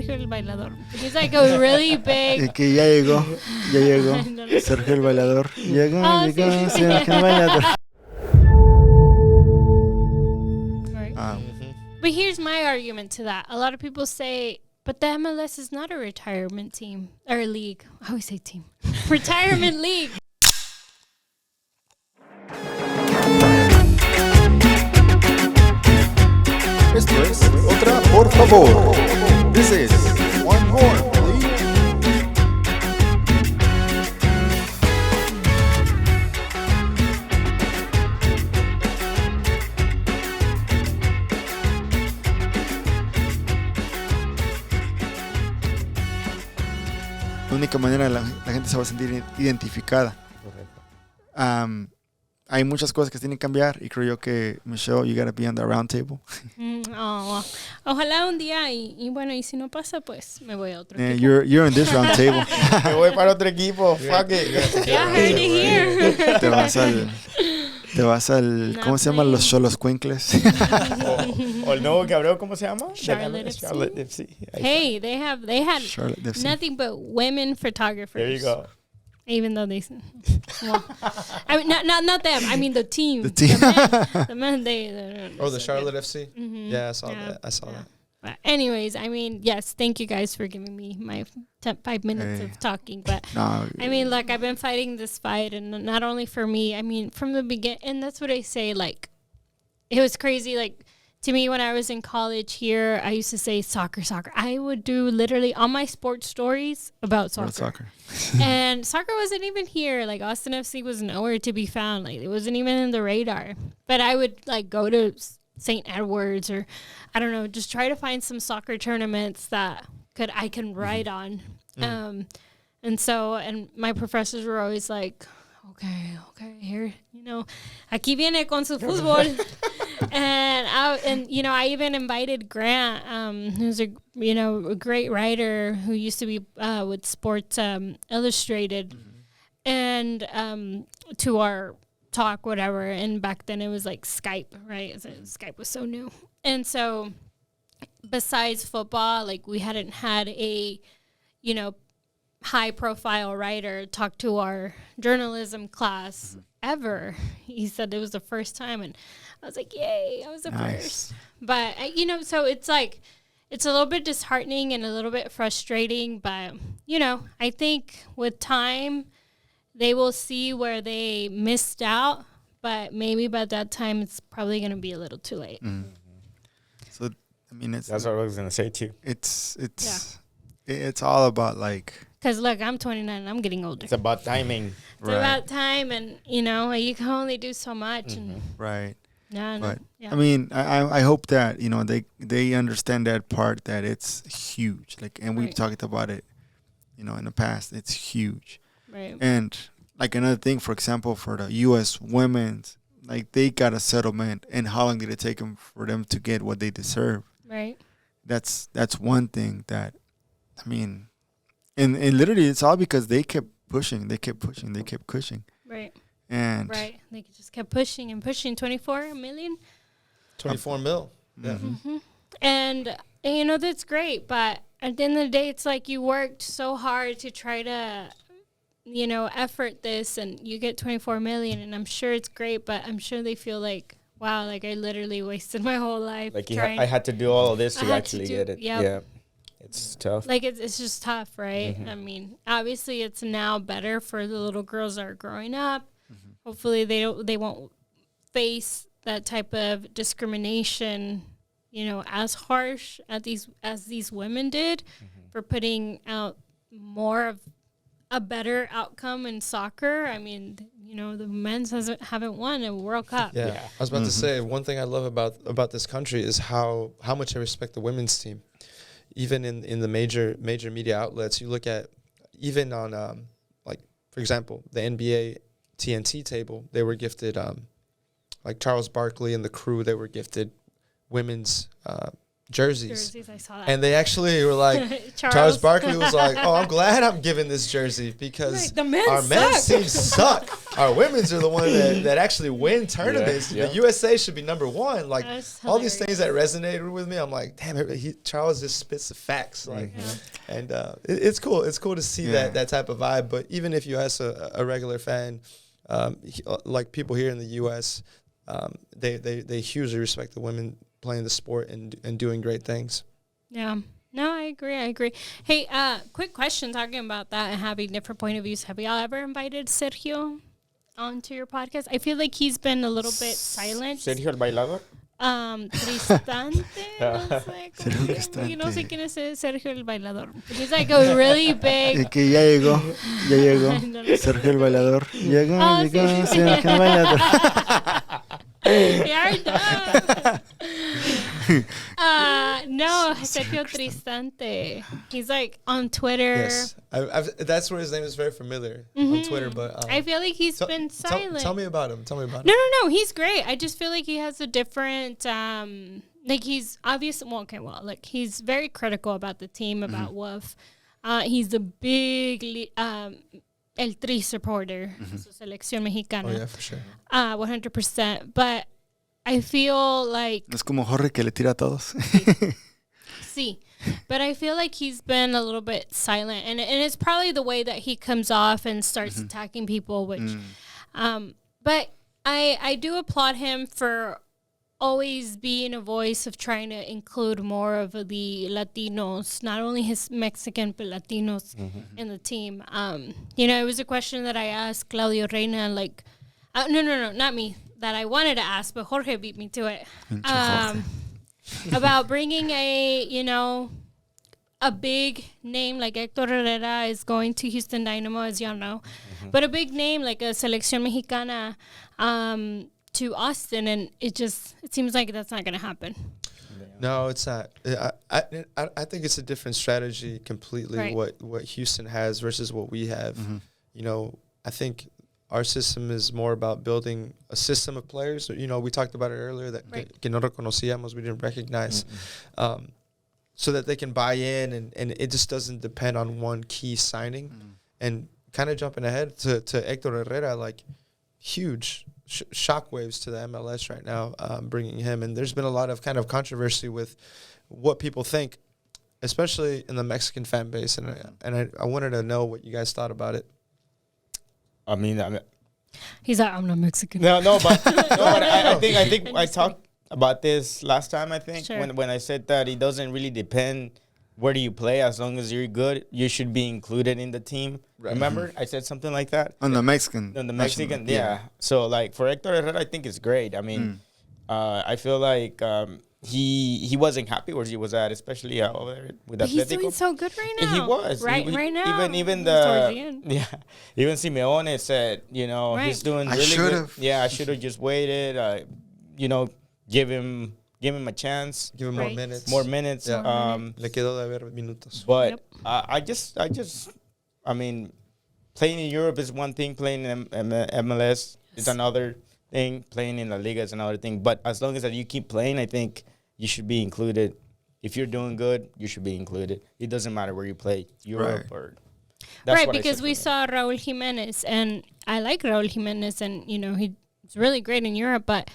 Sergio el bailador. He's like a really big. Que ya llegó. Sergio el bailador. Llegó Sergio el bailador. But here's my argument to that. A lot of people say, but the MLS is not a retirement team or league. I always say team. Retirement league. Esto es Otra, por favor. This is One More, please. La única manera la gente se va a sentir identificada. Correcto. Hay muchas cosas que tienen que cambiar y creo yo que, Michelle, you gotta be on the round table. Ojalá un día y bueno, y si no pasa, pues me voy a otro equipo. You're in this round table. Me voy para otro equipo. Fuck it. Yeah, heard it here. Te vas al ¿cómo se llaman los Cholos Cuincles? o el nuevo cabrón, ¿cómo se llama? Charlotte FC. Hey, they had nothing but women photographers. There you go. Even though they, well, I mean, not them. I mean the team. The men. The Charlotte FC. Mm-hmm. Yeah, I saw that. But anyways, I mean, yes, thank you guys for giving me my 5 minutes of talking. But no, I mean, like, I've been fighting this fight, and not only for me. I mean, from the beginning, and that's what I say. Like, it was crazy. Like, to me, when I was in college here, I used to say soccer. I would do literally all my sports stories about soccer. And soccer wasn't even here. Like, Austin FC was nowhere to be found. Like, it wasn't even in the radar. But I would, like, go to St. Edwards or, I don't know, just try to find some soccer tournaments that I can write on. And my professors were always like, okay, here, aquí viene con su fútbol. and I even invited Grant, who's a great writer who used to be with Sports Illustrated, and to our talk, whatever. And back then it was like Skype, right? Skype was so new. And so besides football, like, we hadn't had a, high profile writer talk to our journalism class ever. He said it was the first time, and I was like, yay, I was the first. But so it's like, it's a little bit disheartening and a little bit frustrating, but I think with time they will see where they missed out, but maybe by that time it's probably going to be a little too late. So I mean, that's what I was going to say too. It's all about, like, because, look, I'm 29 and I'm getting older. It's about timing. It's about time, and, you can only do so much. And right. But, I mean, I hope that, they understand that part, that it's huge. Like, and we've talked about it, in the past. It's huge. Right. And, like, another thing, for example, for the U.S. women's, like, they got a settlement, and how long did it take for them to get what they deserve? Right. That's one thing that, I mean... And literally, it's all because they kept pushing. They kept pushing. Right. And right. They just kept pushing and pushing. 24 million? 24 mil. Yeah. Mm-hmm. And that's great. But at the end of the day, it's like you worked so hard to try to, effort this, and you get 24 million. And I'm sure it's great, but I'm sure they feel like, wow, like, I literally wasted my whole life. Like, I had to do all of this to actually get it. Yep. Yeah. It's tough. Like, it's just tough, right? I mean, obviously it's now better for the little girls that are growing up. Hopefully they won't face that type of discrimination, as harsh as these women did for putting out more of a better outcome in soccer. I mean, the men's haven't won a World Cup. Yeah. I was about to say, one thing I love about this country is how much I respect the women's team. Even in the major media outlets, you look at, even on, like, for example, the NBA TNT table, they were gifted, like, Charles Barkley and the crew, they were gifted women's jerseys. I saw that. And they actually were like, Charles Barkley was like, "Oh, I'm glad I'm giving this jersey because the men our men's teams suck. Our women's are the one that actually win tournaments. Yeah. The USA should be number one." Like That's all these hilarious. things that resonated with me. I'm like, damn, Charles just spits the facts. Like, and it's cool. It's cool to see that type of vibe. But even if you ask a regular fan, like people here in the US, they hugely respect the women playing the sport and doing great things. Yeah. No, I agree. Hey, quick question talking about that and having different point of views. Have y'all ever invited Sergio onto your podcast? I feel like he's been a little bit silent. Sergio el bailador. Tristante. No sé, Sergio ¿cómo Cristante. yo no sé quién es Sergio el bailador. He's like a really Y big. que ya llegó. No lo sé. Sergio el bailador. Llegó, Oh, llegó, sí. Sergio el bailador. You're done. No, Sergio Tristante. He's like on Twitter. Yes, that's where his name is very familiar on Twitter. But I feel like he's been silent. Tell me about him. No. He's great. I just feel like he has a different, like he's obviously, like he's very critical about the team, about Wolf. He's a big El Tri supporter, su selección mexicana. Oh yeah, for sure. 100%. But I feel like, Es como Jorge que le tira a todos. sí. But I feel like he's been a little bit silent, and it's probably the way that he comes off and starts attacking people, which, but I do applaud him for always being a voice of trying to include more of the Latinos, not only his Mexican, but Latinos in the team. It was a question that I asked Claudio Reina, like, no, not me, that I wanted to ask, but Jorge beat me to it. About bringing a big name like Héctor Herrera is going to Houston Dynamo, as y'all know, but a big name like a Selección Mexicana to Austin, and it seems like that's not going to happen. No, it's not. I think it's a different strategy completely. Right. What Houston has versus what we have. I think our system is more about building a system of players. We talked about it earlier that que no reconocíamos, we didn't recognize, so that they can buy in, and it just doesn't depend on one key signing. And kind of jumping ahead to Héctor Herrera, like huge shockwaves to the MLS right now, bringing him. And there's been a lot of kind of controversy with what people think, especially in the Mexican fan base. And I wanted to know what you guys thought about it. I mean, He's like, I'm not Mexican. but I think I talked about this last time. I think when I said that it doesn't really depend where do you play, as long as you're good, you should be included in the team. Right. Remember, I said something like that On the Mexican. yeah. So like for Héctor Herrera, I think it's great. I mean, I feel like he wasn't happy where he was at, especially over there with Atletico. He's doing so good right now. He was right now. Even even Simeone said, he's doing really good. Yeah, I should have just waited. Give him a chance. Give him more minutes. Yeah. Le quedó de ver minutos. But I mean, playing in Europe is one thing. Playing in MLS is another thing. Playing in La Liga is another thing. But as long as that you keep playing, I think you should be included. If you're doing good, you should be included. It doesn't matter where you play, Europe or. Right, because we saw Raúl Jiménez, and I like Raúl Jiménez, and he's really great in Europe, but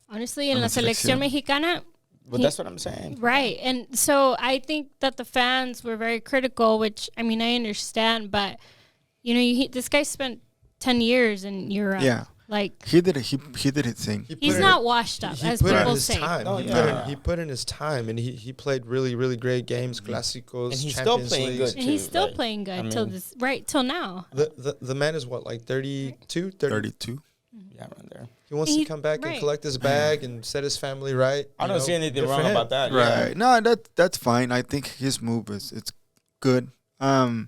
honestly, in la selección mexicana. But that's what I'm saying. Right, and so I think that the fans were very critical, which I mean I understand, but this guy spent 10 years in Europe. Yeah. Like he did his thing. He's not washed up, as people say. He put in his time, and he played really, really great games, clásicos, and he's Champions still playing Leagues. good. And he's still playing good till now. The man is what, like 32? 32. Yeah, around there. He wants to come back and collect his bag and set his family right. I don't see anything wrong about that. Right. Yeah. No, that's fine. I think his move it's good. The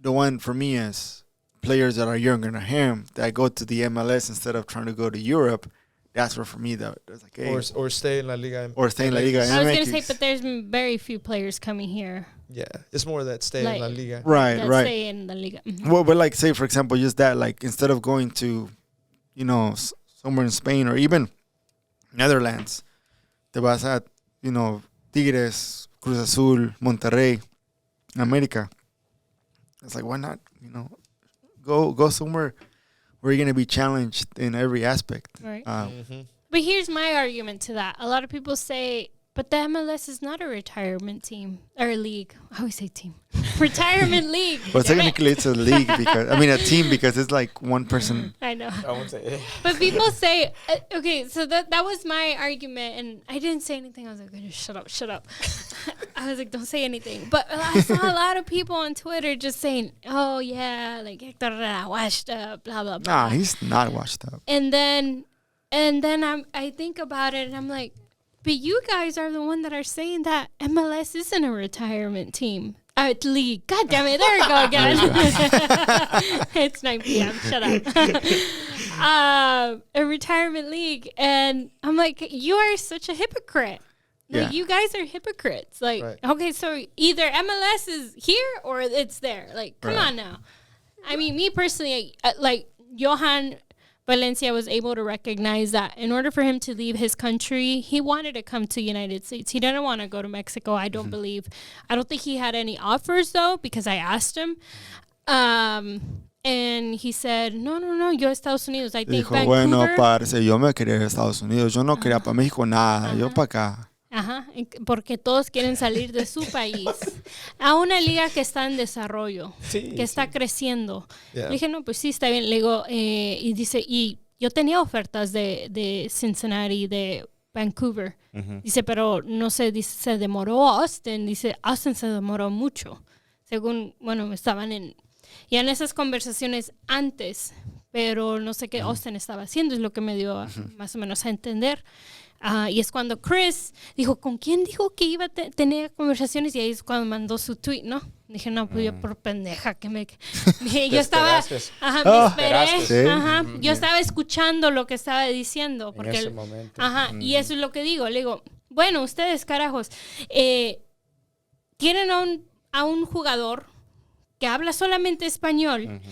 one for me is players that are younger than him that go to the MLS instead of trying to go to Europe. That's where for me though. It's like, hey, or stay in La Liga. Or stay in La Liga. I was gonna say, but there's very few players coming here. Yeah, it's more that stay in La Liga. Right. Stay in La Liga. Well, but like say for example, just that like instead of going to, somewhere in Spain or even Netherlands, te vas a Tigres, Cruz Azul, Monterrey, America. It's like, why not, go somewhere where you're going to be challenged in every aspect. Right. Mm-hmm. But here's my argument to that. A lot of people say, but the MLS is not a retirement team or league. I always say team. Retirement league. Well, Damn it. technically it's a league a team because it's like one person. I know. I won't say But people say, okay, so that was my argument, and I didn't say anything. I was like, shut up. I was like, don't say anything. But I saw a lot of people on Twitter just saying, oh, yeah, like Héctor Herrera washed up, blah, blah, blah. Nah, he's not washed up. And then I think about it, and I'm like, but you guys are the one that are saying that MLS isn't a retirement team. League. God damn it. There we go again. It's 9 p.m. Shut up. A retirement league. And I'm like, you are such a hypocrite. Like, you guys are hypocrites. Like, Right. okay, so either MLS is here or it's there. Like, come on now. I mean, me personally, like, Johan Valencia was able to recognize that in order for him to leave his country, he wanted to come to United States. He didn't want to go to Mexico, I don't believe. I don't think he had any offers, though, because I asked him. And he said, no, yo Estados Unidos. I think Dijo, Vancouver. bueno, parce, yo me quería ir a Estados Unidos. Yo no quería para México nada. Yo para acá. Ajá, porque todos quieren salir de su país a una liga que está en desarrollo, que está creciendo. Yeah. Le dije, no, pues sí, está bien. Le digo, y dice, y yo tenía ofertas de Cincinnati, de Vancouver. Dice, pero no sé, dice, se demoró Austin. Dice, Austin se demoró mucho. Según, bueno, estaban ya en esas conversaciones antes, pero no sé qué Austin estaba haciendo, es lo que me dio más o menos a entender. Y es cuando Chris dijo, ¿con quién dijo que iba a tener conversaciones? Y ahí es cuando mandó su tweet, ¿no? Dije, no, pues yo por pendeja que yo estaba, me esperé, ¿sí? yo estaba escuchando lo que estaba diciendo. Porque en ese momento. Y eso es lo que digo. Le digo, bueno, ustedes, carajos, tienen a un jugador que habla solamente español.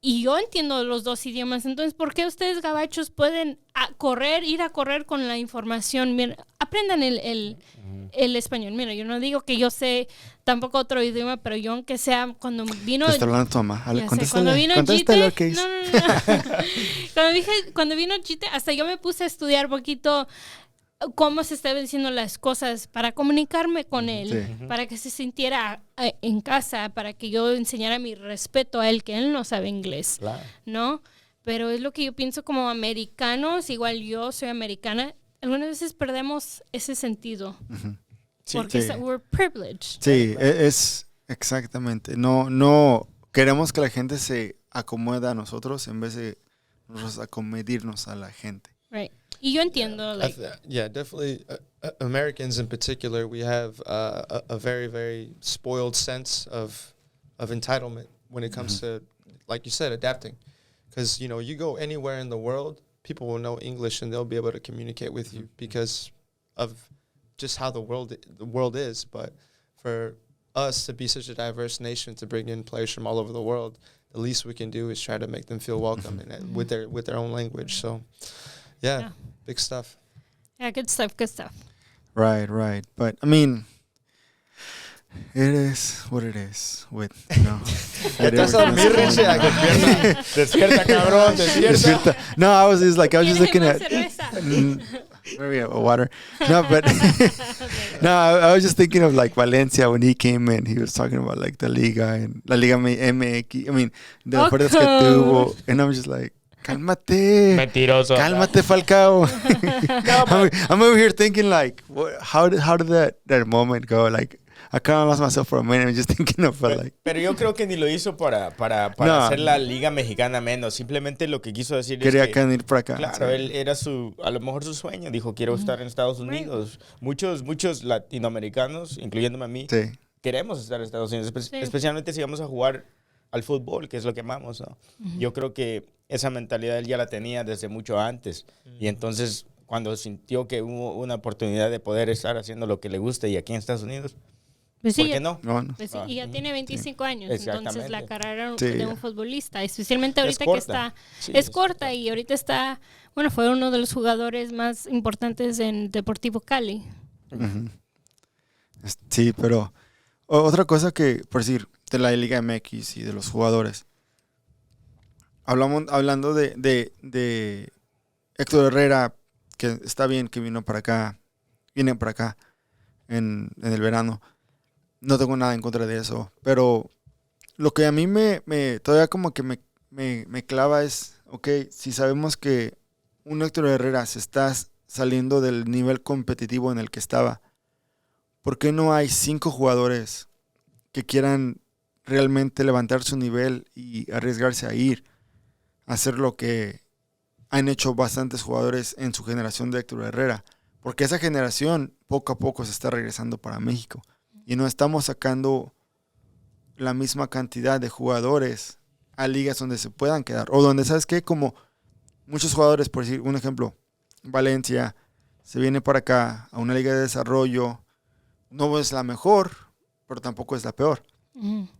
Y yo entiendo los dos idiomas. Entonces, ¿por qué ustedes, gabachos, pueden ir a correr con la información? Mira, aprendan el español. Mira, yo no digo que yo sé tampoco otro idioma, pero yo aunque sea cuando vino... Te está hablando tu mamá. Cuando vino Contéstale, Gite... no. Cuando vino Gite, hasta yo me puse a estudiar un poquito cómo se estaban diciendo las cosas para comunicarme con él, para que se sintiera en casa, para que yo enseñara mi respeto a él, que él no sabe inglés, Claro. ¿no? Pero es lo que yo pienso como americanos, igual yo soy americana, algunas veces perdemos ese sentido, porque we're privileged. Sí, es exactamente. No queremos que la gente se acomode a nosotros en vez de nosotros acomedirnos a la gente. Right. Y yo entiendo, like, Yeah, definitely. Americans in particular, we have a very, very spoiled sense of entitlement when it comes to, like you said, adapting. Because, you go anywhere in the world, people will know English and they'll be able to communicate with you because of just how the world is. But for us to be such a diverse nation, to bring in players from all over the world, the least we can do is try to make them feel welcome and with their own language. So, yeah. Big stuff. yeah, good stuff. Right. But, I mean, it is what it is. Estás a dormir, Richie. Despierta, cabrón, despierta. No, I was just looking at... Cerveza? Maybe water. No, but no, I was just thinking of like Valencia when he came in. He was talking about like the Liga and La Liga MX. I mean, the ofertas que tuvo. And I'm just like, cálmate. Mentiroso. Cálmate, Falcao. I'm over here thinking like, how did that moment go? Like, I kind of lost myself for a minute. I'm just thinking of like. Pero yo creo que ni lo hizo para No. hacer la Liga Mexicana menos. Simplemente lo que quiso decir Quería es que... venir por acá. Claro, él era a lo mejor su sueño. Dijo, quiero estar en Estados Unidos. Muchos latinoamericanos, incluyéndome a mí, Sí. queremos estar en Estados Unidos. Especialmente si vamos a jugar al fútbol, que es lo que amamos, ¿no? Yo creo que esa mentalidad él ya la tenía desde mucho antes. Y entonces, cuando sintió que hubo una oportunidad de poder estar haciendo lo que le gusta y aquí en Estados Unidos, Pues sí, ¿por qué no? No. pues sí, y ya tiene 25 años, entonces la Exactamente. carrera Sí. de un futbolista, especialmente ahorita que corta. está, Sí, es corta y ahorita está, bueno, fue uno de los jugadores más importantes en Deportivo Cali. Ujú. Sí, pero otra cosa que, por decir, de la Liga MX y de los jugadores. Hablando de Héctor Herrera, que está bien que viene para acá en el verano. No tengo nada en contra de eso. Pero lo que a mí todavía como que me clava es, ok, si sabemos que un Héctor Herrera se está saliendo del nivel competitivo en el que estaba, ¿por qué no hay 5 jugadores que quieran realmente levantar su nivel y arriesgarse a ir a hacer lo que han hecho bastantes jugadores en su generación de Héctor Herrera? Porque esa generación poco a poco se está regresando para México y no estamos sacando la misma cantidad de jugadores a ligas donde se puedan quedar o donde, ¿sabes qué? Como muchos jugadores, por decir un ejemplo, Valencia se viene para acá a una liga de desarrollo, no es la mejor, pero tampoco es la peor,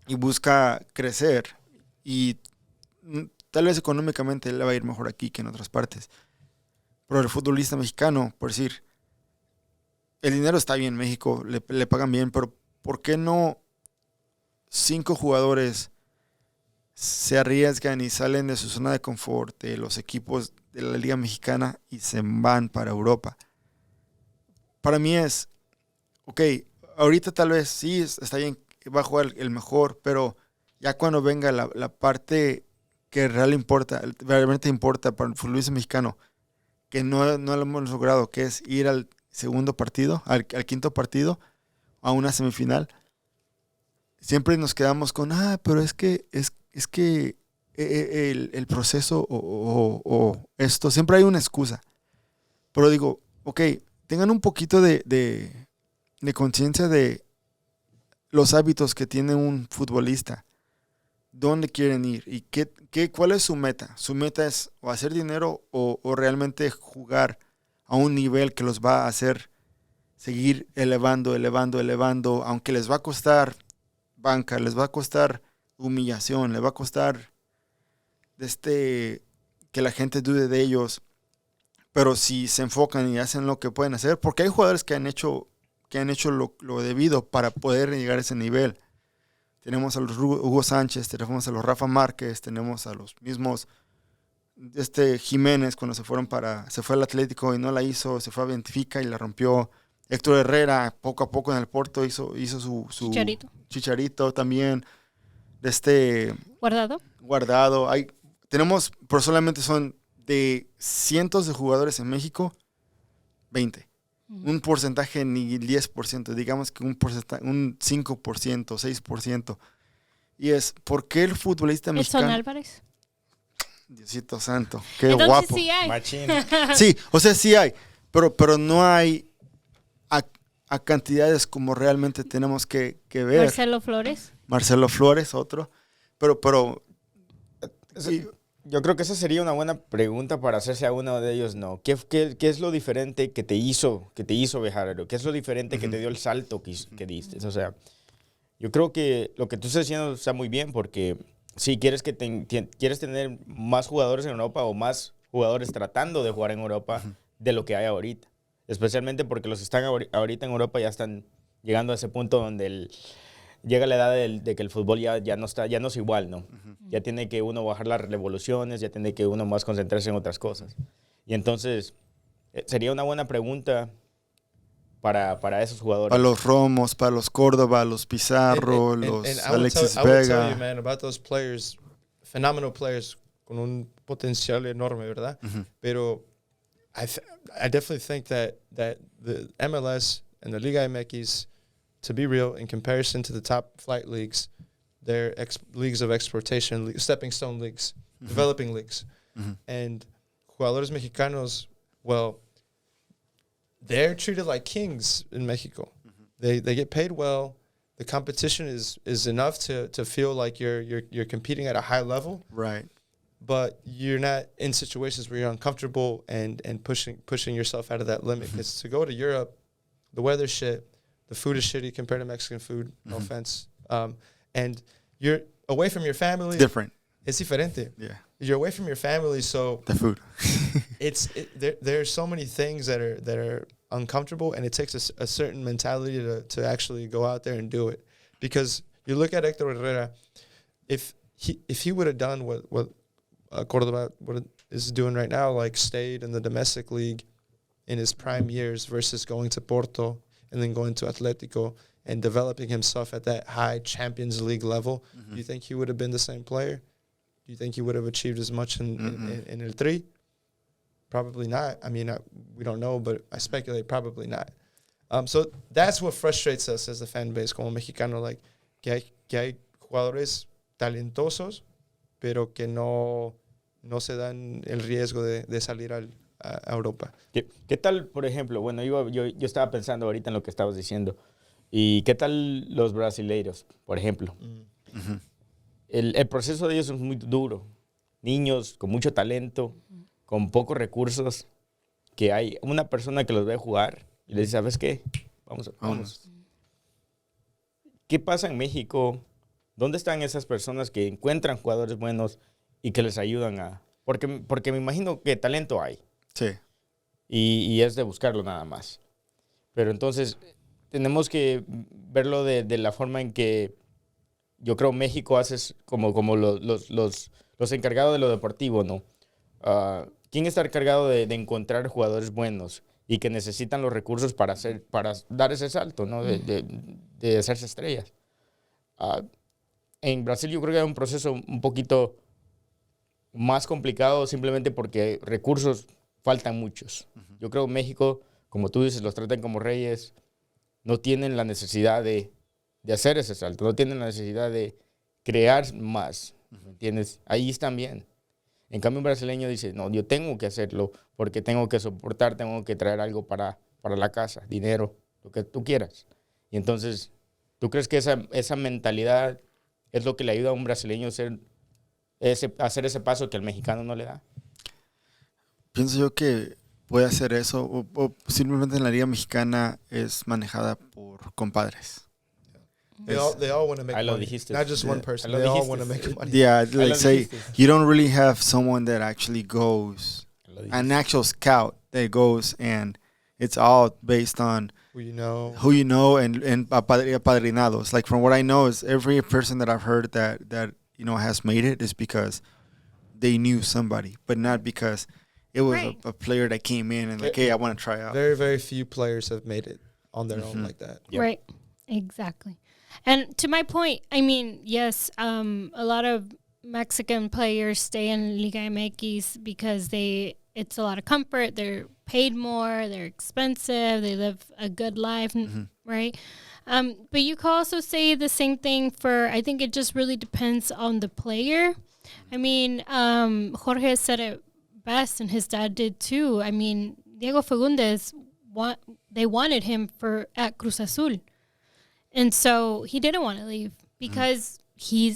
y busca crecer y tal vez económicamente le va a ir mejor aquí que en otras partes. Pero el futbolista mexicano, por decir, el dinero está bien en México, le pagan bien, pero ¿por qué no 5 jugadores se arriesgan y salen de su zona de confort de los equipos de la Liga Mexicana y se van para Europa? Para mí es, ok, ahorita tal vez sí está bien, va a jugar el mejor, pero ya cuando venga la parte que realmente importa para el futbolista mexicano, que no lo hemos logrado, que es ir al segundo partido, al quinto partido, a una semifinal, siempre nos quedamos con, pero es que el proceso o esto, siempre hay una excusa. Pero digo, ok, tengan un poquito de conciencia de los hábitos que tiene un futbolista, dónde quieren ir y cuál es su meta. Su meta es o hacer dinero o realmente jugar a un nivel que los va a hacer seguir elevando, aunque les va a costar banca, les va a costar humillación, les va a costar que la gente dude de ellos, pero si se enfocan y hacen lo que pueden hacer, porque hay jugadores que han hecho lo debido para poder llegar a ese nivel. Tenemos a los Hugo Sánchez, tenemos a los Rafa Márquez, tenemos a los mismos Jiménez cuando se fue al Atlético y no la hizo, se fue a Benfica y la rompió. Héctor Herrera poco a poco en el Porto hizo su Chicharito también. Guardado. Tenemos, pero solamente son de cientos de jugadores en México, 20. Un porcentaje ni el 10%, digamos que un 5%, 6%. Y es, ¿por qué el futbolista mexicano? Edson Álvarez. Diosito santo, qué entonces guapo. Sí hay. Sí, o sea, sí hay, pero no hay a cantidades como realmente tenemos que ver. Marcelo Flores, otro. Pero sí. Yo creo que esa sería una buena pregunta para hacerse a uno de ellos, ¿no? ¿Qué es lo diferente que te hizo viajar? ¿Qué es lo diferente que te dio el salto que diste? O sea, yo creo que lo que tú estás diciendo está muy bien, porque si quieres quieres tener más jugadores en Europa o más jugadores tratando de jugar en Europa de lo que hay ahorita. Especialmente porque los que están ahorita en Europa ya están llegando a ese punto donde llega la edad de que el fútbol ya no es igual, ¿no? Ya tiene que uno bajar las revoluciones, ya tiene que uno más concentrarse en otras cosas. Y entonces, sería una buena pregunta para esos jugadores. Para los Romos, para los Córdoba, los Pizarro, los Alexis Vega. I will tell you, man, about those players, phenomenal players, con un potencial enorme, ¿verdad? Pero I definitely think that the MLS and the Liga MX, to be real, in comparison to the top flight leagues, they're leagues of exportation, stepping stone leagues, developing leagues. And jugadores mexicanos, well, they're treated like kings in Mexico. They get paid well. The competition is enough to feel like you're competing at a high level. Right. But you're not in situations where you're uncomfortable and pushing yourself out of that limit. Because to go to Europe, the weather's shit. The food is shitty compared to Mexican food. No offense. And you're away from your family. It's different. It's diferente. Yeah. You're away from your family, so the food. There are so many things that are uncomfortable, and it takes a certain mentality to actually go out there and do it. Because you look at Héctor Herrera, if he would have done what Cordoba is doing right now, like stayed in the domestic league in his prime years versus going to Porto and then going to Atletico and developing himself at that high Champions League level, do you think he would have been the same player? Do you think he would have achieved as much in El Tri? Probably not. I mean, we don't know, but I speculate probably not. So that's what frustrates us as the fan base, como mexicano, like que hay jugadores talentosos, pero que no se dan el riesgo de salir a Europa. ¿Qué tal, por ejemplo? Bueno, yo estaba pensando ahorita en lo que estabas diciendo. ¿Y qué tal los brasileiros, por ejemplo? El proceso de ellos es muy duro. Niños con mucho talento, con pocos recursos, que hay una persona que los ve jugar y les dice, ¿sabes qué? Vamos. ¿Qué pasa en México? ¿Dónde están esas personas que encuentran jugadores buenos y que les ayudan a...? Porque me imagino que talento hay. Sí. Y es de buscarlo nada más. Pero entonces tenemos que verlo de la forma en que yo creo México hace como los encargados de lo deportivo, ¿no? ¿Quién está encargado de encontrar jugadores buenos y que necesitan los recursos para dar ese salto, ¿no? De hacerse estrellas? En Brasil yo creo que hay un proceso un poquito más complicado simplemente porque recursos faltan muchos. Yo creo que México, como tú dices, los tratan como reyes, no tienen la necesidad de hacer ese salto, no tienen la necesidad de crear más, ¿me entiendes? Ahí están bien. En cambio, un brasileño dice, no, yo tengo que hacerlo porque tengo que soportar, tengo que traer algo para la casa, dinero, lo que tú quieras. Y entonces, ¿tú crees que esa mentalidad es lo que le ayuda a un brasileño a hacer ese paso que el mexicano no le da? Pienso yo que puede hacer eso, o simplemente en la liga mexicana es manejada por compadres. They all want to make money. Dijiste. Not just one person. They all want to make money. Yeah, like say you don't really have someone that actually goes, an actual scout that goes, and it's all based on who you know and apadrinados. Like from what I know is every person that I've heard that you know has made it is because they knew somebody, but not because it was a player that came in and like, hey, I want to try out. Very, very few players have made it on their own like that. Yep. Right. Exactly. And to my point, I mean, yes, a lot of Mexican players stay in Liga MX because it's a lot of comfort. They're paid more. They're expensive. They live a good life, right? But you can also say the same thing I think it just really depends on the player. I mean, Jorge said it best, and his dad did too. I mean, Diego Fagundes, they wanted him at Cruz Azul. And so he didn't want to leave because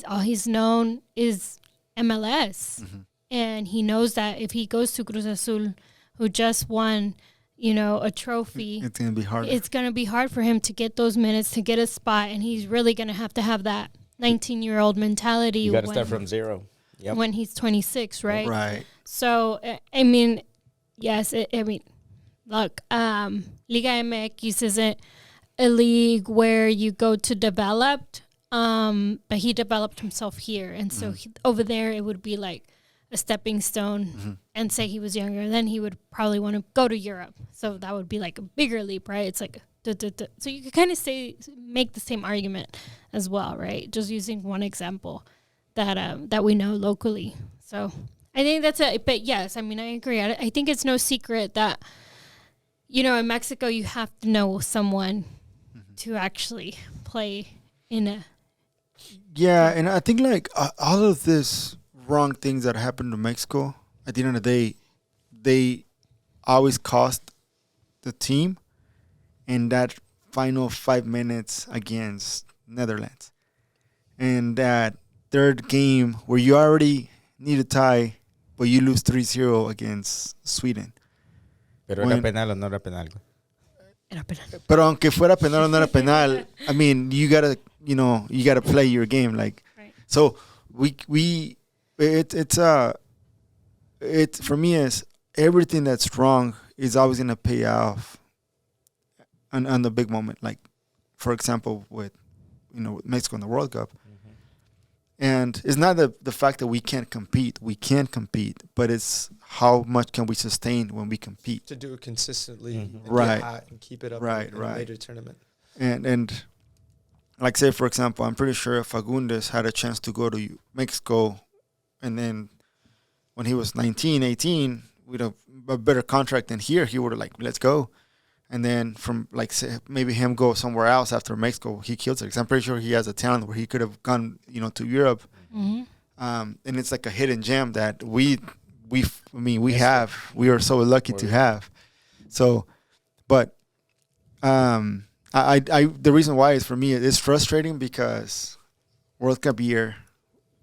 all he's known is MLS. And he knows that if he goes to Cruz Azul, who just won, a trophy, it's going to be hard. It's going to be hard for him to get those minutes, to get a spot. And he's really going to have that 19-year-old mentality. You got to start from zero. Yep. When he's 26, right? Right. So, I mean, yes, look, Liga MX isn't a league where you go to develop, but he developed himself here. And so over there, it would be like a stepping stone and say he was younger. Then he would probably want to go to Europe. So that would be like a bigger leap, right? It's like, so you could kind of make the same argument as well, right? Just using one example that we know locally. So I think but yes, I mean, I agree. I think it's no secret that, in Mexico, you have to know someone to actually play in a... Yeah, and I think like all of this wrong things that happen to Mexico, at the end of the day, they always cost the team in that final 5 minutes against Netherlands. And that third game where you already need a tie, but you lose 3-0 against Sweden. Pero era penal o no era penal. Era penal. Pero aunque fuera penal o no era penal, I mean, you gotta play your game. Like, right. So it's for me is everything that's wrong is always gonna pay off on the big moment, like for example with Mexico in the World Cup. And it's not the fact that we can't compete. We can compete, but it's how much can we sustain when we compete. To do it consistently, and Right. get hot and keep it up Right, in a right. major tournament. And like say for example, I'm pretty sure if Fagundes had a chance to go to Mexico, and then when he was 19, 18, with a better contract than here, he would have like, let's go. And then from like say, maybe him go somewhere else after Mexico, he kills it. 'Cause I'm pretty sure he has a talent where he could have gone, to Europe. Mm-hmm. And it's like a hidden gem that we have. We are so lucky to have. So, but I the reason why is for me it's frustrating because World Cup year,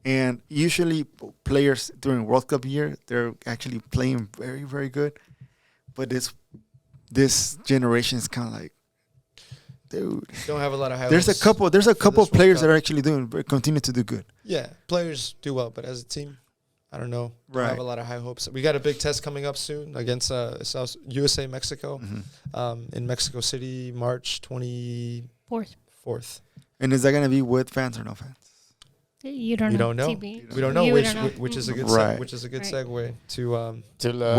and usually players during World Cup year they're actually playing very, very good, but this generation is kind of like, dude. Don't have a lot of high There's a hopes couple for this players World that are Cup. actually continue to do good. Yeah, players do well, but as a team, I don't know. Don't Right. have a lot of high hopes. We got a big test coming up soon against USA Mexico in Mexico City, March 24th. Fourth. And is that gonna be with fans or no fans? You don't We know. don't know. TB. We don't know You which don't know. which is a good Right. which is a good Right. segue to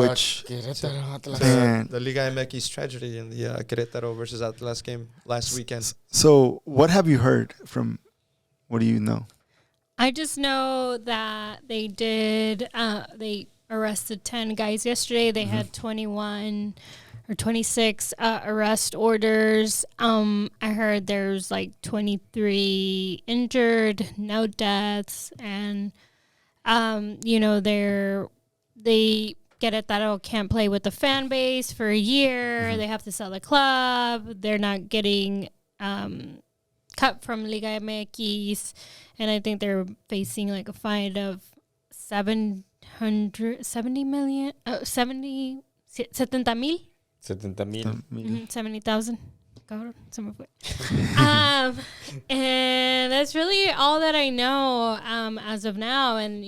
Which- Querétaro, Atlas. And- the Liga MX tragedy in the Querétaro versus Atlas game last weekend. So what have you heard from? What do you know? I just know that they did. They arrested 10 guys yesterday. They had 21 or 26 arrest orders. I heard there's like 23 injured, no deaths, and they Querétaro can't play with the fan base for a year. They have to sell the club. They're not getting cut from Liga MX, and I think they're facing like a fine of 70 million, 70 mil. 70,000. 70,000. Cabrón, se me fue. And that's really all that I know as of now. And,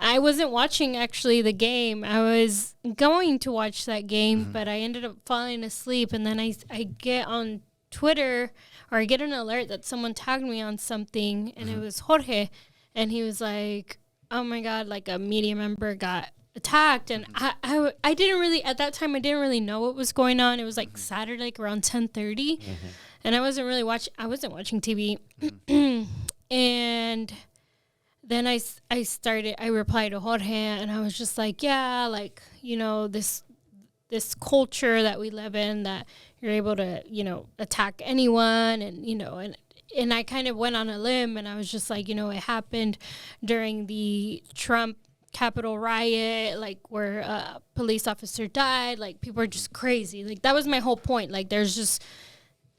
I wasn't watching actually the game. I was going to watch that game, but I ended up falling asleep. And then I get on Twitter, or I get an alert that someone tagged me on something, and it was Jorge. And he was like, oh my God, like a media member got attacked. And I didn't really, at that time, I didn't really know what was going on. It was like Saturday, like around 10:30. And I wasn't watching TV. And then I replied to Jorge, and I was just like, yeah, like, this culture that we live in, that you're able to, attack anyone, and I kind of went on a limb, and I was just like, it happened during the Trump Capitol riot, like where a police officer died. Like, people are just crazy. Like, that was my whole point. Like, there's just,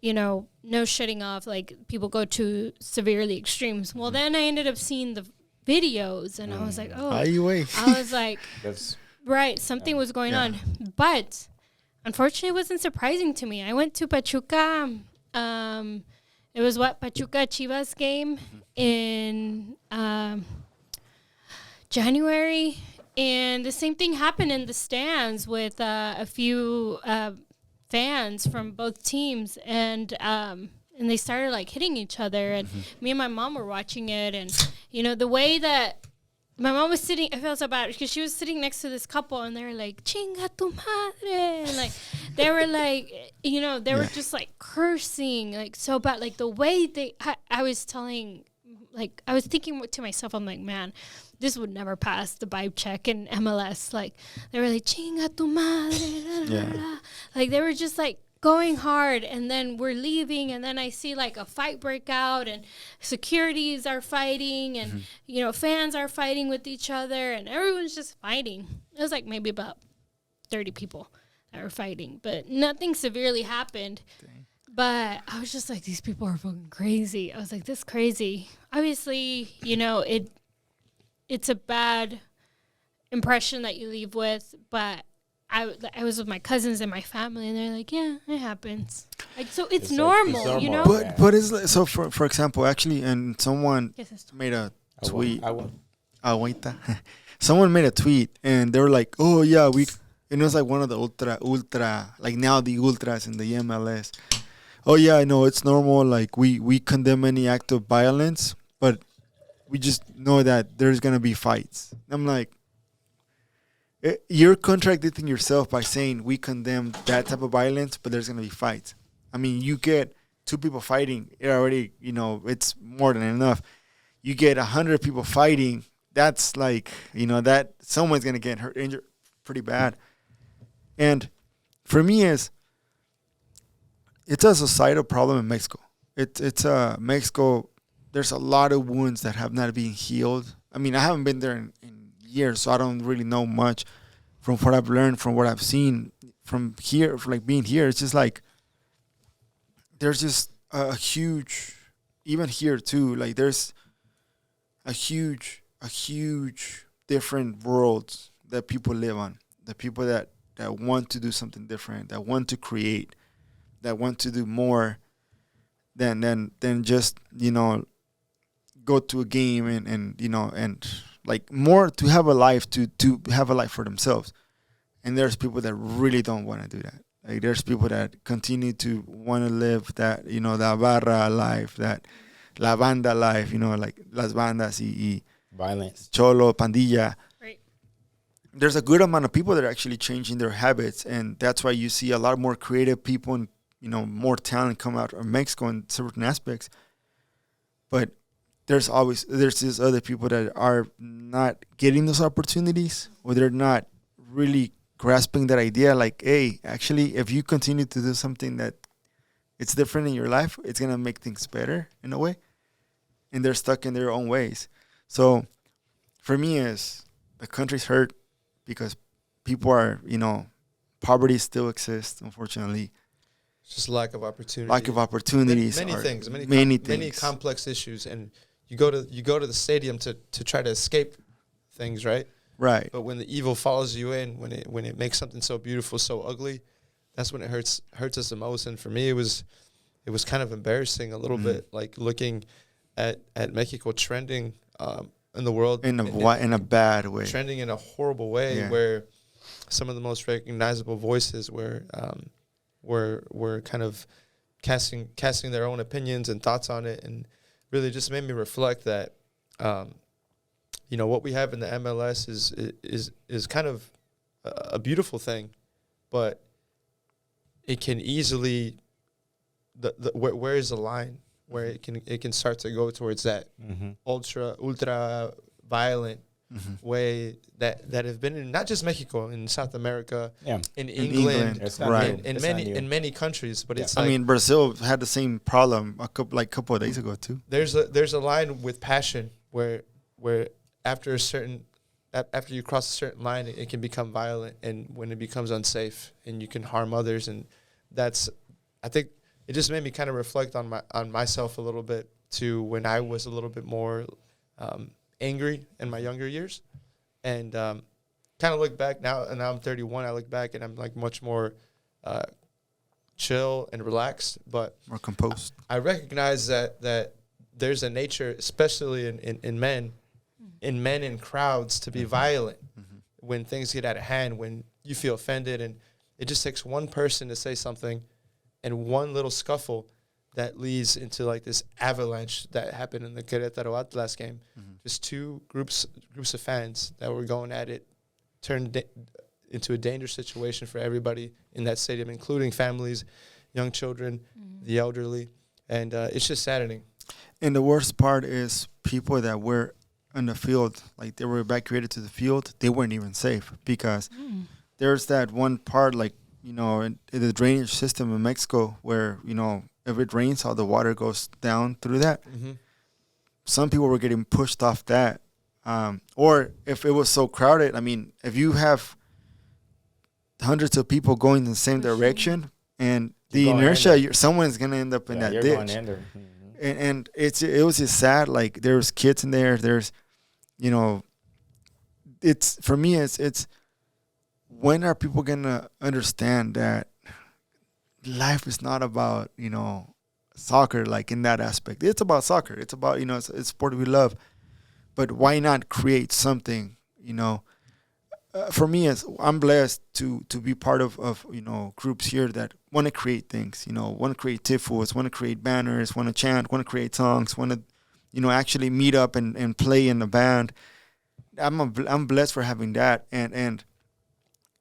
no shitting off. Like, people go to severely extremes. Well, then I ended up seeing the videos, and I was like, oh, I was like, That's right, something was going on. But unfortunately, it wasn't surprising to me. I went to Pachuca. It was Pachuca Chivas game in January, and the same thing happened in the stands with a few fans from both teams, and they started like hitting each other, and me and my mom were watching it, and the way that my mom was sitting, I felt so bad because she was sitting next to this couple, and they were like, "Chinga tu madre," and like they were like, they were just like cursing like so bad, like the way I was thinking to myself, I'm like, man, this would never pass the vibe check in MLS. Like, they were like, "Chinga tu madre," like they were just like going hard, and then we're leaving, and then I see like a fight break out, and securities are fighting, and fans are fighting with each other, and everyone's just fighting. It was like maybe about 30 people that were fighting, but nothing severely happened. Dang. But I was just like, these people are fucking crazy. I was like, this crazy. Obviously, it's a bad impression that you leave with, but I was with my cousins and my family, and they're like, yeah, it happens. Like, so it's normal, But it's like, so for example, actually, and someone made a tweet. Someone made a tweet, and they were like, oh yeah, And it was like one of the ultra, like now the ultras in the MLS. Oh yeah, I know it's normal. Like we condemn any act of violence, but we just know that there's gonna be fights. I'm like, you're contradicting yourself by saying we condemn that type of violence, but there's gonna be fights. I mean, you get two people fighting, it already, it's more than enough. You get 100 people fighting, that's like, that someone's gonna get hurt, injured pretty bad. And for me, it's a societal problem in Mexico. It's Mexico. There's a lot of wounds that have not been healed. I mean, I haven't been there in years, so I don't really know much. From what I've learned, from what I've seen, from here, from like being here, it's just like there's just a huge, even here too. Like there's a huge different worlds that people live on. The people that want to do something different, that want to create, that want to do more than just go to a game and like more to have a life to have a life for themselves. And there's people that really don't want to do that. Like there's people that continue to want to live that la barra life, that la banda life, like las bandas y violence, cholo, pandilla. Right. There's a good amount of people that are actually changing their habits, and that's why you see a lot more creative people and more talent come out of Mexico in certain aspects. But there's these other people that are not getting those opportunities, or they're not really grasping that idea. Like, hey, actually, if you continue to do something that it's different in your life, it's gonna make things better in a way. And they're stuck in their own ways. So, for me, is the country's hurt because people are, poverty still exists, unfortunately. It's just lack of opportunity. Lack of opportunities. Many things. Many Complex issues, and you go to the stadium to try to escape things, right? Right. But when the evil follows you in, when it makes something so beautiful so ugly, that's when it hurts us the most. And for me, it was kind of embarrassing a little bit, like looking at Mexico trending in the world in a bad way, trending in a horrible way, where some of the most recognizable voices were kind of casting their own opinions and thoughts on it, and really just made me reflect that what we have in the MLS is kind of a beautiful thing, but it can easily where is the line where it can start to go towards that ultra violent way that have been in not just Mexico, in South America, in England, right, in many countries. But it's I mean, Brazil had the same problem a couple of days ago too. There's a line with passion where after you cross a certain line, it can become violent, and when it becomes unsafe and you can harm others, and I think it just made me kind of reflect on myself a little bit too, when I was a little bit more angry in my younger years, and kind of look back now. And now I'm 31. I look back and I'm like much more chill and relaxed, but more composed. I recognize that there's a nature, especially in men in crowds, to be violent when things get out of hand, when you feel offended, and it just takes one person to say something, and one little scuffle that leads into like this avalanche that happened in the Querétaro Atlas game. Just two groups of fans that were going at it turned into a dangerous situation for everybody in that stadium, including families, young children, the elderly, and it's just saddening. And the worst part is people that were on the field, like they were evacuated to the field, they weren't even safe, because there's that one part, like, in the drainage system in Mexico where, if it rains, all the water goes down through that. Some people were getting pushed off that. Or if it was so crowded, I mean, if you have hundreds of people going in the same direction and the inertia, someone's going to end up in that ditch. And it was just sad. Like, there's kids in there. There's, it's, for me, it's when are people going to understand that life is not about, soccer, like in that aspect. It's about soccer. It's about, it's a sport we love. But why not create something, for me, I'm blessed to be part of groups here that want to create things, want to create tifos, want to create banners, want to chant, want to create songs, want to actually meet up and play in a band. I'm blessed for having that, and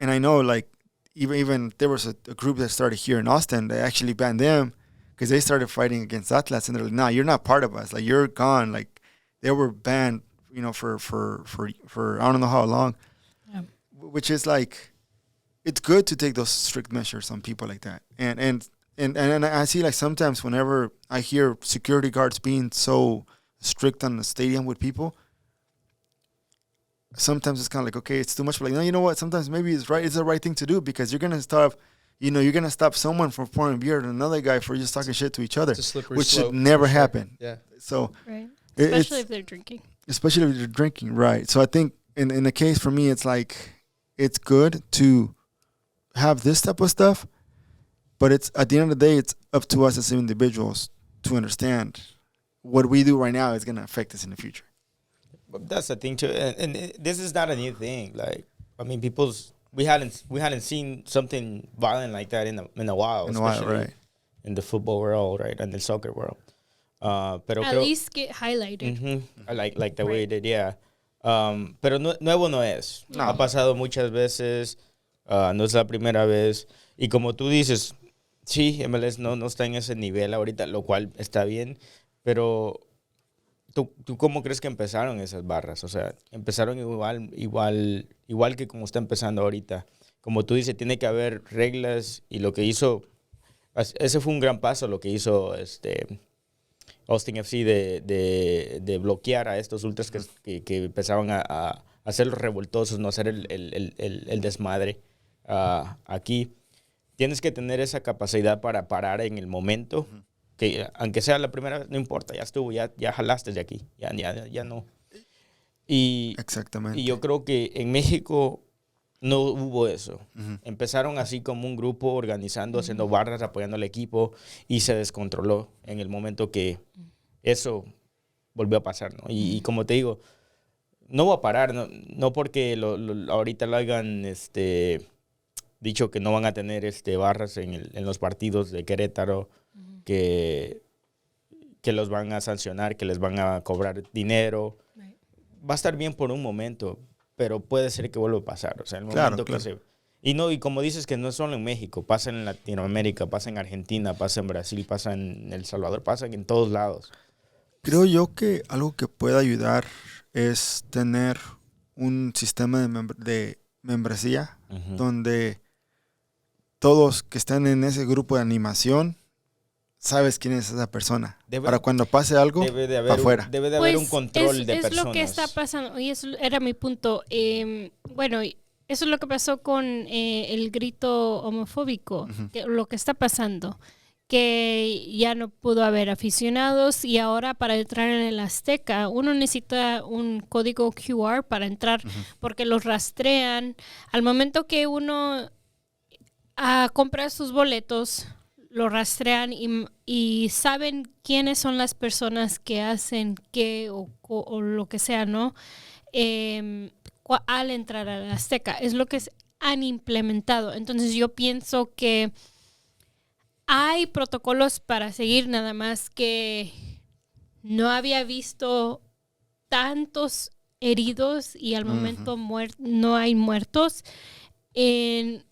I know, like, even there was a group that started here in Austin. They actually banned them because they started fighting against Atlas, and they're like, "Nah, you're not part of us. Like, you're gone." Like, they were banned, for I don't know how long. Yeah. Which is like, it's good to take those strict measures on people like that. And I see, like, sometimes whenever I hear security guards being so strict on the stadium with people, sometimes it's kind of like, okay, it's too much. But like, no, you know what? Sometimes maybe it's right. It's the right thing to do, because you're gonna stop. You're gonna stop someone from pouring beer to another guy for just talking shit to each other, which should never happen. Yeah. So, right. Especially if they're drinking. Especially if they're drinking, right? So I think in the case for me, it's like, it's good to have this type of stuff, but it's, at the end of the day, it's up to us as individuals to understand what we do right now is gonna affect us in the future. That's the thing too, and this is not a new thing. Like, I mean, we hadn't seen something violent like that in a while, especially right? In the football world, right, and the soccer world. Pero at least get highlighted. Mm-hmm. Like the way it did, yeah. Pero nuevo no es. No. Ha pasado muchas veces. No es la primera vez. Y como tú dices, sí, MLS no está en ese nivel ahorita, lo cual está bien, pero ¿Tú cómo crees que empezaron esas barras? O sea, empezaron igual que como está empezando ahorita. Como tú dices, tiene que haber reglas, y lo que hizo, ese fue un gran paso, lo que hizo Austin FC de bloquear a estos ultras que empezaban a hacer los revoltosos, no hacer el desmadre aquí. Tienes que tener esa capacidad para parar en el momento. Que aunque sea la primera vez, no importa, ya estuvo, ya jalaste de aquí, ya no. Exactamente. Y yo creo que en México no hubo eso. Uh-huh. Empezaron así como un grupo organizando, haciendo barras, apoyando al equipo, y se descontroló en el momento que eso volvió a pasar, ¿no? Y como te digo, no va a parar, no porque ahorita lo hayan dicho que no van a tener barras en los partidos de Querétaro, que los van a sancionar, que les van a cobrar dinero. Right. Va a estar bien por un momento, pero puede ser que vuelva a pasar. O sea, el momento que se... Y como dices, que no es solo en México, pasa en Latinoamérica, pasa en Argentina, pasa en Brasil, pasa en El Salvador, pasa en todos lados. Creo yo que algo que puede ayudar es tener un sistema de membresía, uh-huh, donde todos que están en ese grupo de animación sabes quién es esa persona. Para cuando pase algo, para afuera. Debe de haber un control de personas. Es lo que está pasando, y eso era mi punto. Bueno, eso es lo que pasó con el grito homofóbico, uh-huh, lo que está pasando, que ya no pudo haber aficionados, y ahora para entrar en el Azteca uno necesita un código QR para entrar, uh-huh, porque los rastrean. Al momento que uno compra sus boletos, lo rastrean y saben quiénes son las personas que hacen qué o lo que sea, ¿no? Al entrar a la Azteca. Es lo que han implementado. Entonces yo pienso que hay protocolos para seguir, nada más que no había visto tantos heridos y al momento no hay muertos en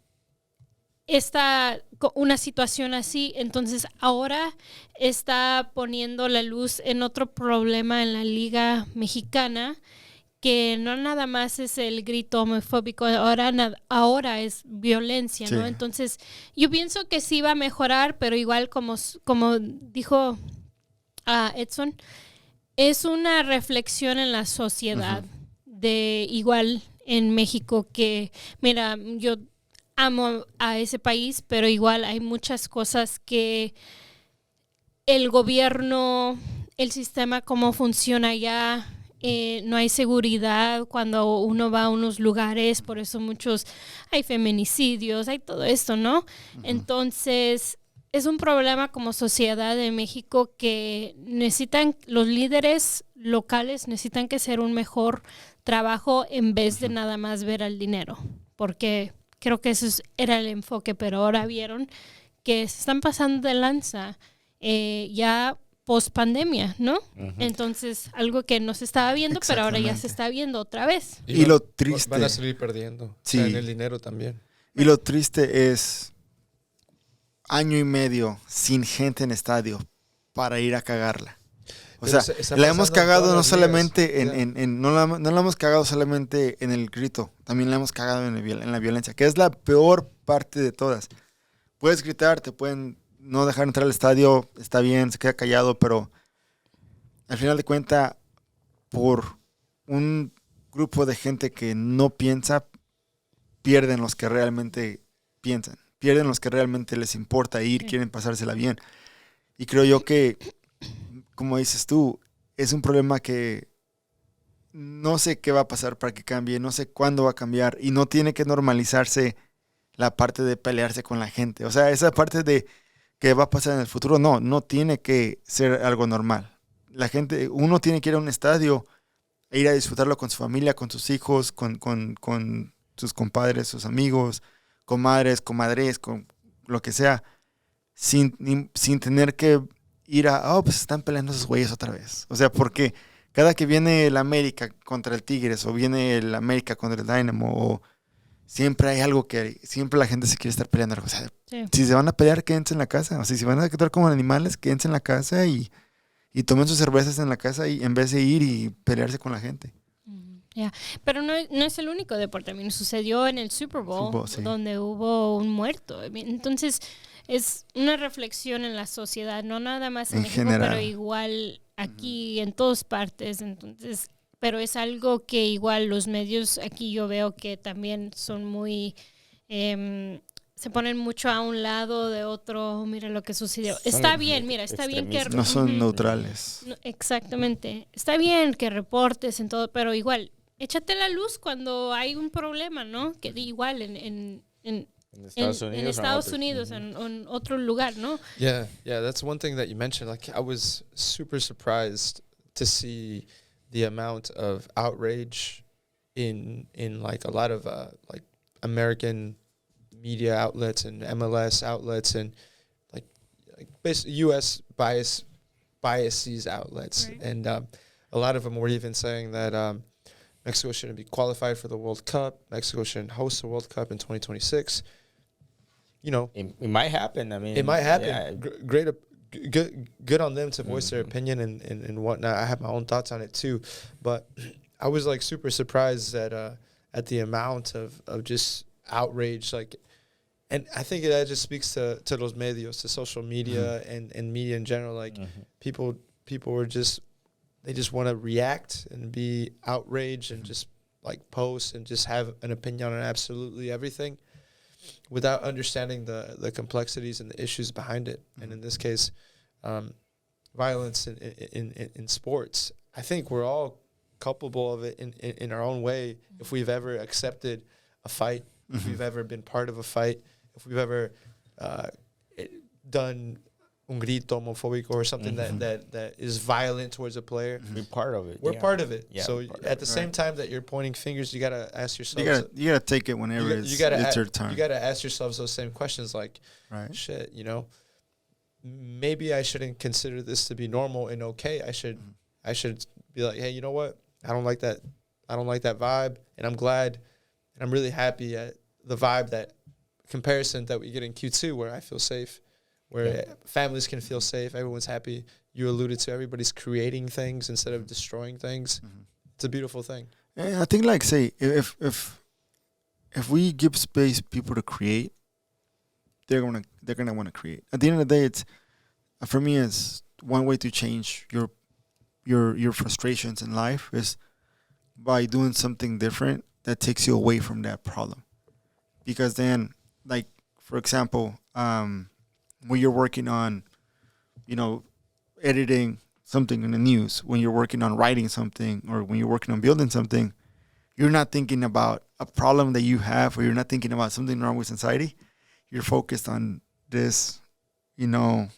una situación así. Entonces ahora está poniendo la luz en otro problema en la Liga Mexicana, que no nada más es el grito homofóbico, ahora es violencia, ¿no? Sí. Entonces yo pienso que sí va a mejorar, pero igual como dijo Edson, es una reflexión en la sociedad, uh-huh, de igual en México, que mira, yo amo a ese país, pero igual hay muchas cosas que el gobierno, el sistema, cómo funciona allá, no hay seguridad cuando uno va a unos lugares, por eso hay feminicidios, hay todo esto, ¿no? Uh-huh. Entonces es un problema como sociedad de México que necesitan los líderes locales necesitan que hacer un mejor trabajo en vez de nada más ver al dinero, porque creo que era el enfoque, pero ahora vieron que se están pasando de lanza ya post pandemia, ¿no? Entonces, algo que no se estaba viendo, pero ahora ya se está viendo otra vez. Y lo triste... Van a salir perdiendo. Sí. O sea, en el dinero también. Y lo triste es 1 año y medio sin gente en estadio para ir a cagarla. O sea, la hemos cagado no solamente no la hemos cagado solamente en el grito, también la hemos cagado en la violencia, que es la peor parte de todas. Puedes gritar, te pueden no dejar entrar al estadio, está bien, se queda callado, pero al final de cuentas, por un grupo de gente que no piensa, pierden los que realmente piensan, pierden los que realmente les importa ir, quieren pasársela bien. Y creo yo que, como dices tú, es un problema que no sé qué va a pasar para que cambie, no sé cuándo va a cambiar, y no tiene que normalizarse la parte de pelearse con la gente. O sea, esa parte de que va a pasar en el futuro, no tiene que ser algo normal. La gente, uno tiene que ir a un estadio e ir a disfrutarlo con su familia, con sus hijos, con sus compadres, sus amigos, comadres, comadres, con lo que sea, sin tener que ir pues están peleando esos güeyes otra vez. O sea, porque cada que viene el América contra el Tigres o viene el América contra el Dynamo, siempre hay algo que siempre la gente se quiere estar peleando. O sea, si se van a pelear, quédense en la casa. O sea, si van a quedar como animales, quédense en la casa y tomen sus cervezas en la casa y en vez de ir y pelearse con la gente. Pero no es el único deporte. También sucedió en el Super Bowl, sí, donde hubo un muerto. Entonces, es una reflexión en la sociedad, no nada más en México, general, pero igual aquí en todas partes. Entonces, pero es algo que igual los medios aquí yo veo que también son muy... se ponen mucho a un lado de otro, mira lo que sucedió. Está bien, mira, está bien que... No son neutrales. No, exactamente. Está bien que reportes en todo, pero igual, échate la luz cuando hay un problema, ¿no? Que igual en Estados Unidos, en otro lugar, ¿no? Yeah, that's one thing that you mentioned. Like, I was super surprised to see the amount of outrage in like a lot of like American media outlets and MLS outlets and like basically U.S. biases outlets, right. And a lot of them were even saying that Mexico shouldn't be qualified for the World Cup. Mexico shouldn't host the World Cup in 2026. You know, it might happen. I mean, it might happen. Yeah. Good on them to voice their opinion and whatnot. I have my own thoughts on it too, but I was like super surprised at the amount of just outrage, like, and I think that just speaks to those medios, to social media and media in general. Like people were they just want to react and be outraged and just like post and just have an opinion on absolutely everything without understanding the complexities and the issues behind it. And in this case, violence in sports. I think we're all culpable of it in our own way. If we've ever accepted a fight, if we've ever been part of a fight, if we've ever done un grito homofóbico or something that is violent towards a player. We're part of it. We're part of it. Yeah, so at the same time that you're pointing fingers, you got to ask yourself. You got to take it whenever it's your turn. You got to ask yourselves those same questions like, shit, you know, maybe I shouldn't consider this to be normal and okay. I should be like, hey, you know what? I don't like that vibe, and I'm glad and I'm really happy at the vibe that comparison that we get in Q2 where I feel safe. Where families can feel safe, everyone's happy. You alluded to everybody's creating things instead of destroying things. It's a beautiful thing. Yeah, I think, like, say, if we give space people to create, they're gonna want to create. At the end of the day, it's for me, it's one way to change your frustrations in life is by doing something different that takes you away from that problem. Because then, like, for example, when you're working on, you know, editing something in the news, when you're working on writing something, or when you're working on building something, you're not thinking about a problem that you have, or you're not thinking about something wrong with society. You're focused on this, you know,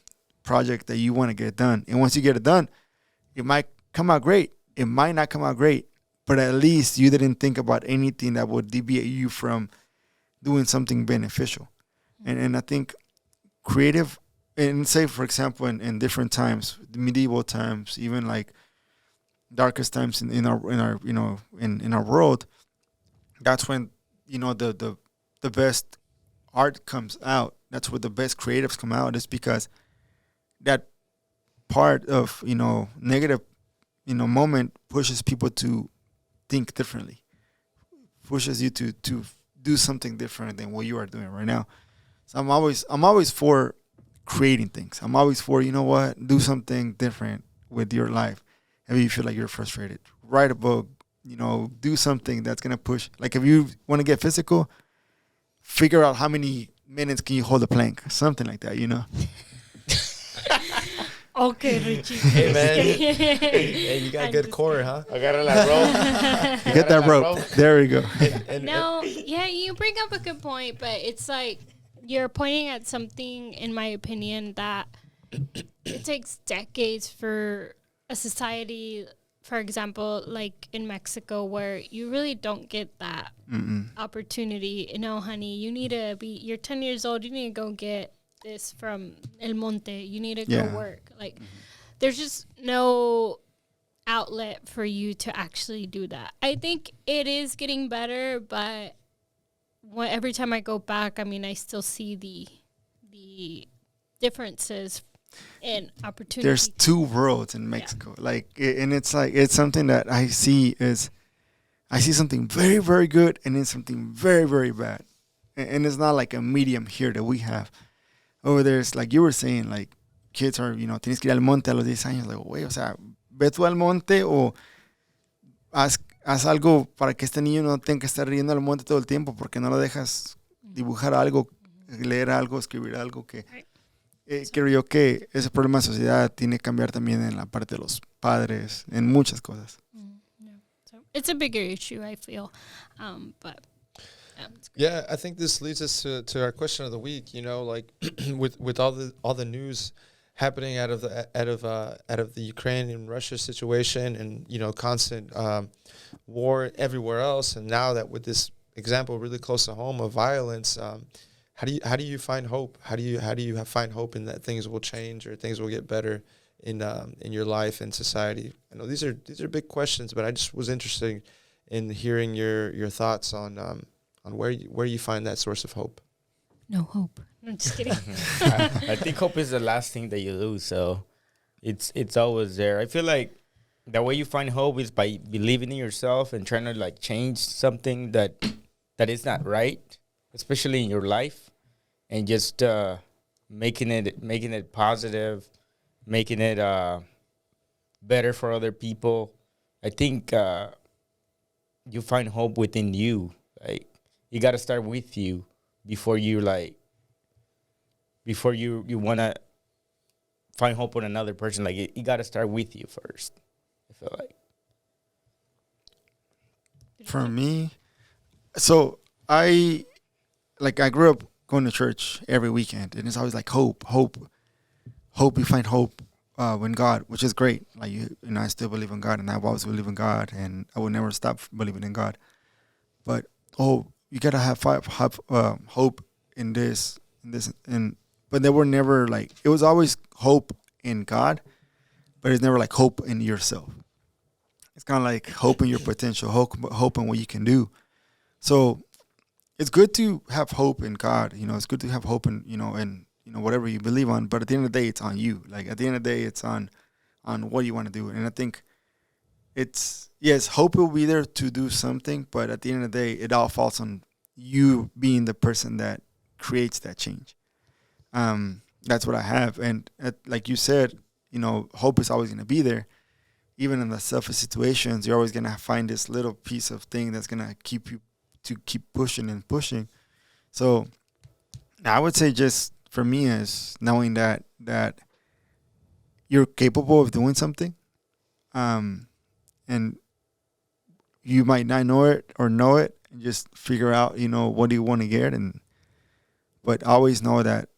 project that you want to get done. And once you get it done, it might come out great. it might not come out great, but at least you didn't think about anything that would deviate you from doing something beneficial. And I think creative, and say, for example, in different times, the medieval times, even like darkest times in our in our world, that's when the best art comes out. That's where the best creatives come out, is because that part of negative moment pushes people to think differently, pushes you to do something different than what you are doing right now. So I'm always for creating things. I'm always for, do something different with your life. Maybe you feel like you're frustrated, write a book, do something that's gonna push. Like if you want to get physical, figure out how many minutes can you hold a plank, something like that. Okay, Richie. Hey, man. Hey, you got good core, huh? I got a rope. You get that rope. There we go. No, yeah, you bring up a good point, but it's like you're pointing at something, in my opinion, that it takes decades for a society, for example, like in Mexico, where you really don't get that opportunity. Honey, you need to you're 10 years old, you need to go get this from El Monte, you need to go work. Like, there's just no outlet for you to actually do that. I think it is getting better, but every time I go back, I still see the differences in opportunity. There's two worlds in Mexico, and it's something that I see something very, very good, and then something very, very bad, and it's not like a medium here that we have. Over there, it's like you were saying, like kids are, tienes que ir al monte a los 10 años. Like, güey, o sea, ve tú al monte o haz algo para que este niño no tenga que estar riendo al monte todo el tiempo, porque no lo dejas dibujar algo, leer algo, escribir algo que creo yo que ese problema de sociedad tiene que cambiar también en la parte de los padres, en muchas cosas. So it's a bigger issue, I feel, but. Yeah, I think this leads us to our question of the week. Like with all the news happening out of the Ukraine and Russia situation, and constant war everywhere else, and now that with this example really close to home of violence, how do you find hope? How do you find hope in that things will change or things will get better in your life and society? I know these are big questions, but I just was interested in hearing your thoughts on where you find that source of hope. No hope. I'm just kidding. I think hope is the last thing that you lose, so it's always there. I feel like the way you find hope is by believing in yourself and trying to change something that is not right, especially in your life, and just making it positive, making it better for other people. I think you find hope within you. Like, you got to start with you before you want to find hope in another person. Like, you got to start with you first, I feel like. For me, so I grew up going to church every weekend, and it's always like hope. You find hope in God, which is great. Like, I still believe in God, and I've always believed in God, and I will never stop believing in God. But you gotta have hope in this, but they were never it was always hope in God, but it's never hope in yourself. It's kind of like hope in your potential, hope in what you can do. So it's good to have hope in God. It's good to have hope in whatever you believe on. But at the end of the day, it's on you. Like, at the end of the day, it's on what you want to do. And I think yes, hope will be there to do something, but at the end of the day, it all falls on you being the person that creates that change. That's what I have. And like you said, hope is always going to be there. Even in the toughest situations, you're always going to find this little piece of thing that's going to keep you to keep pushing and pushing. So I would say, just for me, is knowing that you're capable of doing something. And you might not know it, and just figure out, what do you want to get, but always know that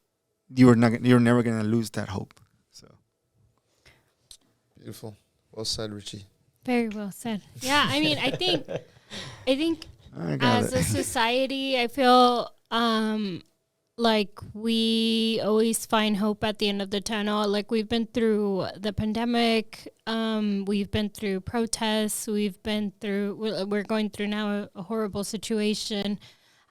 you're never going to lose that hope. So beautiful. Well said, Richie. Very well said. Yeah, I mean, I think I got as it. a society, I feel like we always find hope at the end of the tunnel. Like we've been through the pandemic, we've been through protests, we're going through now a horrible situation.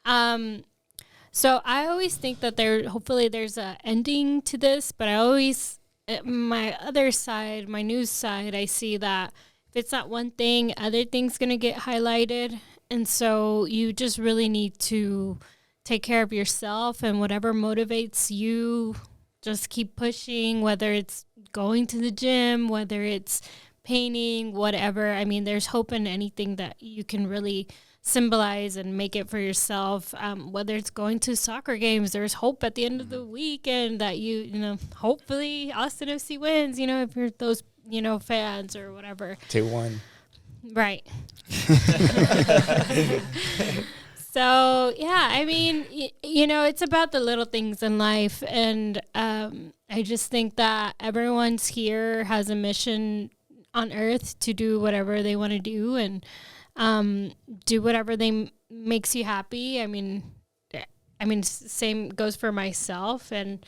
So I always think that hopefully there's a ending to this, but I always, my other side, my news side, I see that if it's not one thing, other things going to get highlighted. And so you just really need to take care of yourself, and whatever motivates you, just keep pushing, whether it's going to the gym, whether it's painting, whatever. I mean, there's hope in anything that you can really symbolize and make it for yourself. Whether it's going to soccer games, there's hope at the end of the weekend that hopefully Austin FC wins, if you're those, fans or whatever. 2-1. Right. So, yeah, I mean, it's about the little things in life. And I just think that everyone's here has a mission on earth to do whatever they want to do and do whatever makes you happy. I mean, same goes for myself. And,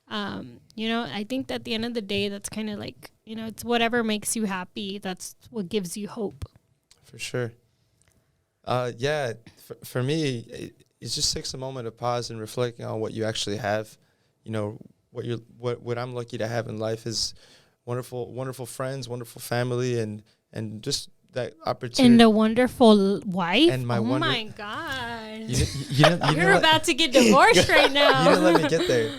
I think that at the end of the day, that's kind of like, it's whatever makes you happy. That's what gives you hope. For sure. Yeah, for me, it just takes a moment of pause and reflecting on what you actually have. What I'm lucky to have in life is wonderful friends, wonderful family, and just that opportunity. And a wonderful wife. And my my God. You're about to get divorced right now. You didn't let me get there.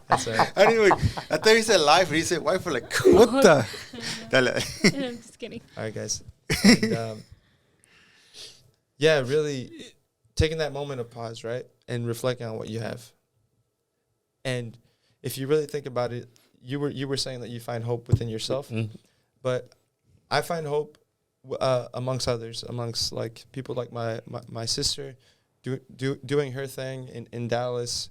That's all right. I thought he said life, and he said wife. Like, what the? I'm just kidding. All right, guys. And, yeah, really taking that moment of pause, right, and reflecting on what you have. And if you really think about it, you were saying that you find hope within yourself, but I find hope amongst others, amongst like people like my sister doing her thing in Dallas,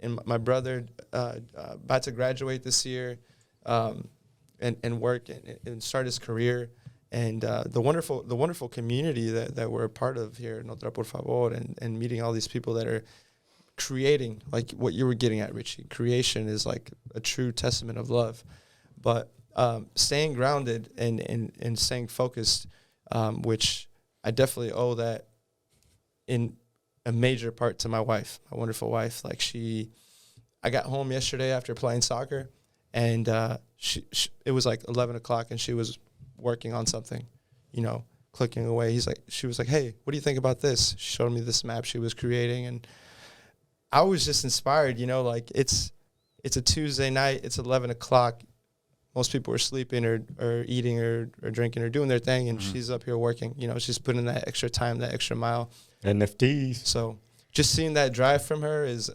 and my brother about to graduate this year, and work and start his career. And the wonderful community that we're a part of here in Otra, por favor, and meeting all these people that are creating, like what you were getting at, Richie. Creation is like a true testament of love. But staying grounded and staying focused, which I definitely owe that in a major part to my wife, my wonderful wife. Like I got home yesterday after playing soccer, and it was like 11 o'clock, and she was working on something, clicking away. She was like, hey, what do you think about this? She showed me this map she was creating, and I was just inspired, like it's a Tuesday night, it's 11 o'clock. Most people are sleeping or eating or drinking or doing their thing, and she's up here working. She's putting in that extra time, that extra mile. NFTs. So just seeing that drive from her is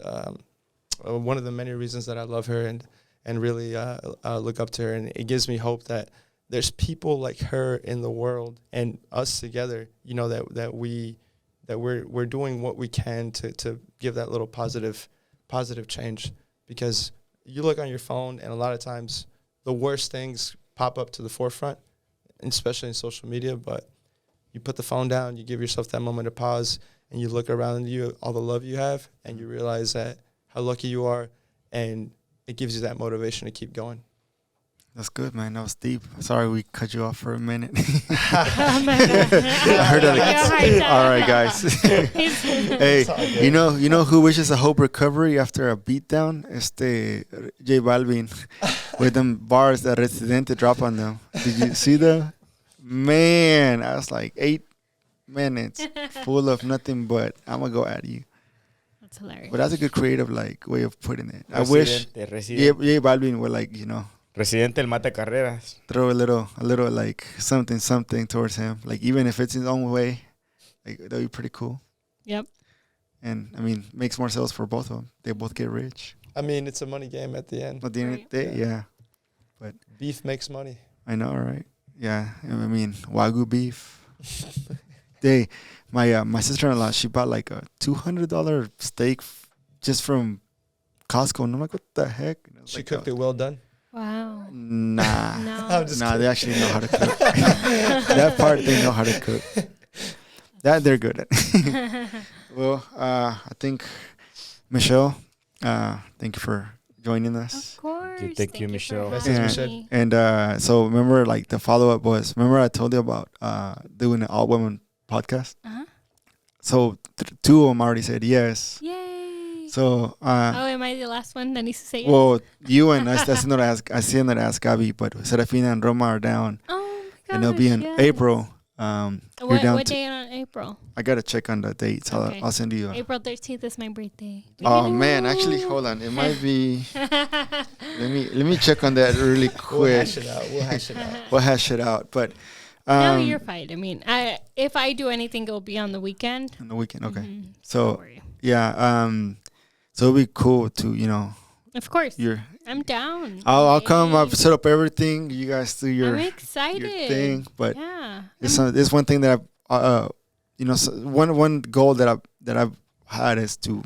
one of the many reasons that I love her and really look up to her. And it gives me hope that there's people like her in the world, and us together, that we're doing what we can to give that little positive change. Because you look on your phone, and a lot of times the worst things pop up to the forefront, especially in social media. But you put the phone down, you give yourself that moment of pause, and you look around you, all the love you have, and you realize that how lucky you are, and it gives you that motivation to keep going. That's good, man. That was deep. Sorry we cut you off for a minute. Oh my God. I heard that. All right, guys. Hey, you know who wishes a hope recovery after a beatdown? J Balvin with them bars that Residente drop on them. Did you see them? Man, I was like 8 minutes full of nothing but I'm gonna go at you. That's hilarious. But that's a good creative way of putting it. I wish J Balvin would Residente el mata carreras. throw a little like something towards him. Like even if it's his own way, like that'd be pretty cool. Yep. And I mean, makes more sales for both of them. They both get rich. I mean, it's a money game at the end. At the end of the day, yeah. But beef makes money. I know, right? Yeah. I mean, Wagyu beef. My sister-in-law, she bought like a $200 steak just from Costco, and I'm like, what the heck? She cooked it well done. Wow. Nah. No. I'm just Nah, kidding. they actually know how to cook. That part they know how to cook. That they're good at. Well, I think Michelle, thank you for joining us. Of course. Thank you, for Michelle. Gracias, having Michelle. me. And so remember, like the follow up was, remember I told you about doing an all women podcast. Uh-huh. So two of them already said yes. Yay. So Oh, am I the last one that needs to say yes? well, you and I still not ask Gabby, but Serafina and Roma are down, Oh my gosh. and it'll be in yes. April. You're down What to, day on April? I gotta check on the dates. Okay. I'll send you. April 13th is my birthday. Oh man, actually, hold on. It might be. Let me check on that really We'll quick. hash it out. We'll hash it out. We'll hash it out. But No, you're fine. I mean, if I do anything, it'll be on the weekend. on the weekend. Okay. Mhm. So Don't worry. yeah. So it'd be cool to Of course. you're. I'm down. I'll come. I've Yay. set up everything. You guys do your I'm excited. thing. But Yeah. it's one thing that I've one goal that I've had is to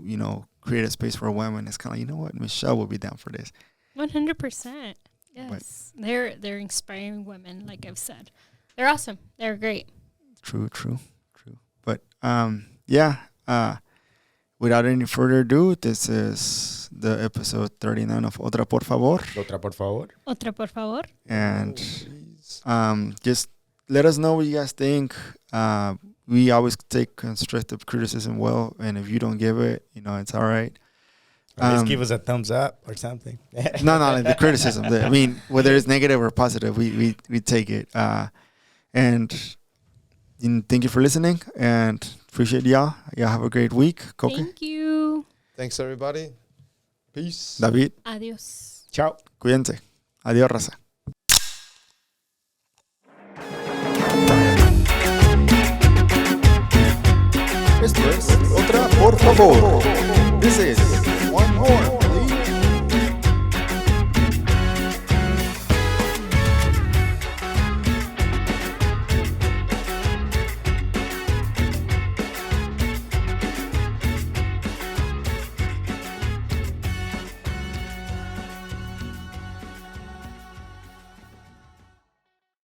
create a space for women. It's kind of what Michelle will be down for this. 100%. Yes. They're inspiring women, like I've said. They're awesome. They're great. True. But yeah. Without any further ado, this is the episode 39 of Otra por favor, Otra, por favor. Otra, por favor. and Please. just let us know what you guys think. We always take constructive criticism well, and if you don't give it, it's all right. At least give us a thumbs up or something. No, like the criticism. I mean, whether it's negative or positive, we take it. And thank you for listening, and appreciate y'all. Y'all have a great week. Coque, Thank you. Thanks, everybody. Peace. David, Adios. Ciao. cuídense. Adiós, raza. Esto es Otra por favor. This is one more.